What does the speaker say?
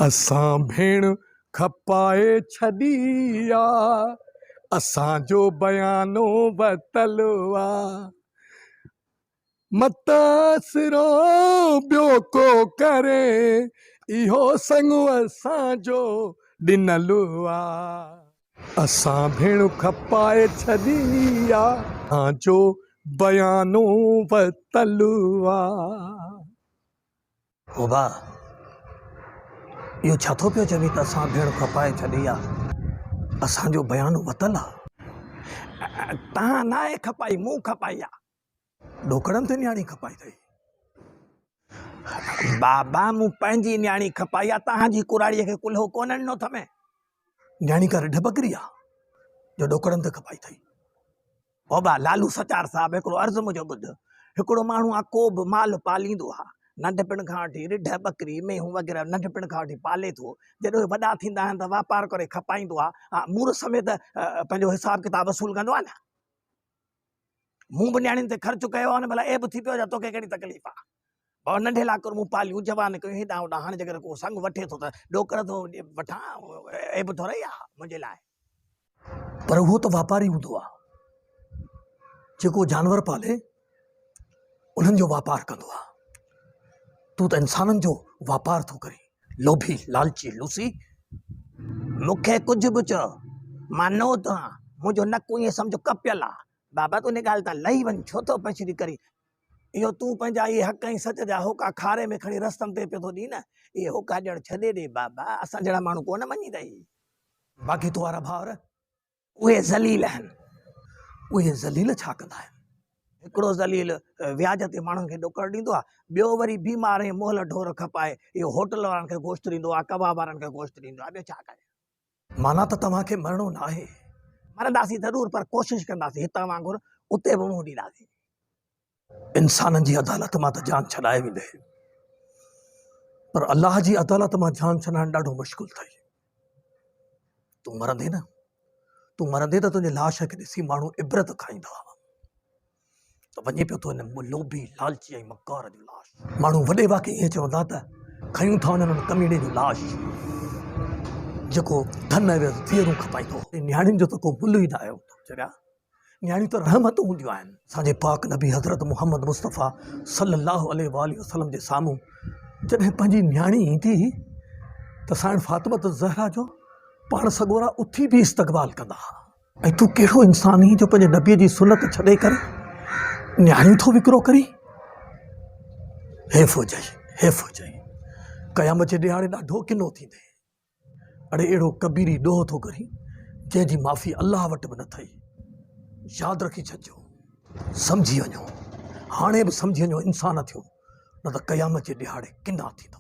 असां भेण खपाए छॾी आ, असांजो बयानो वतलवा मतासिरो ॿियो को करे, इहो संग असांजो ॾिनल आ। असां भेण खपाए छॾी आ, असांजो बयानो वतलवा। हो भा इहो छा थो पियो चवी त असां भेण खपाए छॾी आहे, असांजो बयानु वतल आहे। तव्हां न आहे खपाई, मूं खपाई आहे। ॾोकड़नि ते न्याणी खपाई अथई। बाबा मूं पंहिंजी न्याणी खपाई आहे, तव्हांजी कुराड़ीअ खे कुल्हो कोन ॾिनो थमे। न्याणी का रिढ बकरी आहे जो ॾोकड़नि ते खपाई अथई। हो बा लालू सचार साहिबु हिकिड़ो अर्ज़ु मुंहिंजो ॿुध। हिकिड़ो माण्हू आहे को बि माल पालींदो आहे, नंढपिण खां वठी रिढ बकरी मेहूं वग़ैरह नंढपिण खां वठी पाले थो, जॾहिं वॾा थींदा आहिनि त वापार करे खपाईंदो आहे। मूर समेत पंहिंजो हिसाब किताब वसूल कंदो आहे न। मूं बि न्याणियुनि ते ख़र्चु कयो आहे न, भला एब थी पियो तोखे कहिड़ी तकलीफ़ आहे। भाउ नंढे लाकर मूं पालियूं, जवान कयूं हेॾां होॾां, हाणे जेकर को संग वठे थो त ॾोकर थो वठां, एब थोरी आहे मुंहिंजे लाइ। पर उहो त वापारी हूंदो आहे जेको जानवर पाले, उन्हनि जो वापार कंदो आहे। तूं त इंसाननि जो वापार थो करी, लोभी लालची लूसी। मूंखे कुझु बि चओ, मां नो तो आहियां, मुंहिंजो नकु ईअं सम्झो कपियल आहे। बाबा तूं इन ॻाल्हि तां लही वञ, छो थो पछड़ी करी। इहो तूं पंहिंजा इहे हक़ ऐं सच जा होका खारे में खणी रस्तनि ते पियो थो ॾी न, इहे होका ॼण छॾे ॾे बाबा, असां जहिड़ा माण्हू कोन मञींदई। बाक़ी तूं वारा भाउर उहे ज़लील आहिनि। उहे ज़लील छा कंदा आहिनि? हिकिड़ो ज़लील व्याज ते माण्हुनि खे ॾोकर ॾींदो आहे, ॿियो वरी बीमार ऐं मोहल ढोर खपाए इहो होटल वारनि खे गोश्त ॾींदो आहे, कबाब वारनि खे गोश्त ॾींदो आहे। ॿियो छा करे? माना त तव्हांखे मरणो न आहे। मरंदासीं ज़रूरु, पर कोशिशि कंदासीं हितां वांगुरु उते बि मुंहुं ॾींदासीं। इंसाननि जी अदालत मां त जान छॾाए वेंदे, पर अलाह जी अदालत मां जान छॾाइणु ॾाढो मुश्किल अथई। तूं मरंदे न, तूं मरंदे त तुंहिंजे लाश खे ॾिसी माण्हू इबरत खाईंदा, त वञे पियो थो हिन लोभी लालची ऐं मकार जो लाश। माण्हू वॾे वाक़ई ईअं चवंदा त खयूं था वञनि कमीणे जो लाश जेको धन धीअरूं खपाईंदो। न्याणियुनि जो त को मुल ई न आयो चरिया। न्याणियूं त रहमत हूंदियूं आहिनि। असांजे पाक नबी हज़रत मुहम्मद मुस्तफ़ा सल्लल्लाहु अलैहि वसल्लम जे साम्हूं जॾहिं पंहिंजी न्याणी ईंदी त साईं फातिमा ज़हरा जो पाण सॻोरा उथी बि इस्तक़बाल कंदा। ऐं तूं कहिड़ो इंसान आहीं जो पंहिंजे नबीअ जी सुनत छॾे करे न्याणियूं थो विकिरो करी? हेफ़ हुजई, हेफ़ हुजई। क़यामत जे ॾियारे ॾाढो किनो थींदे। अड़े अहिड़ो कबीरी ॾोह थो करी जंहिंजी माफ़ी अलाह वटि बि न अथई। यादि रखी छॾिजो, सम्झी वञो, हाणे बि सम्झी वञो, इंसान थियो न त क़यामत जे ॾियारे किना थींदो।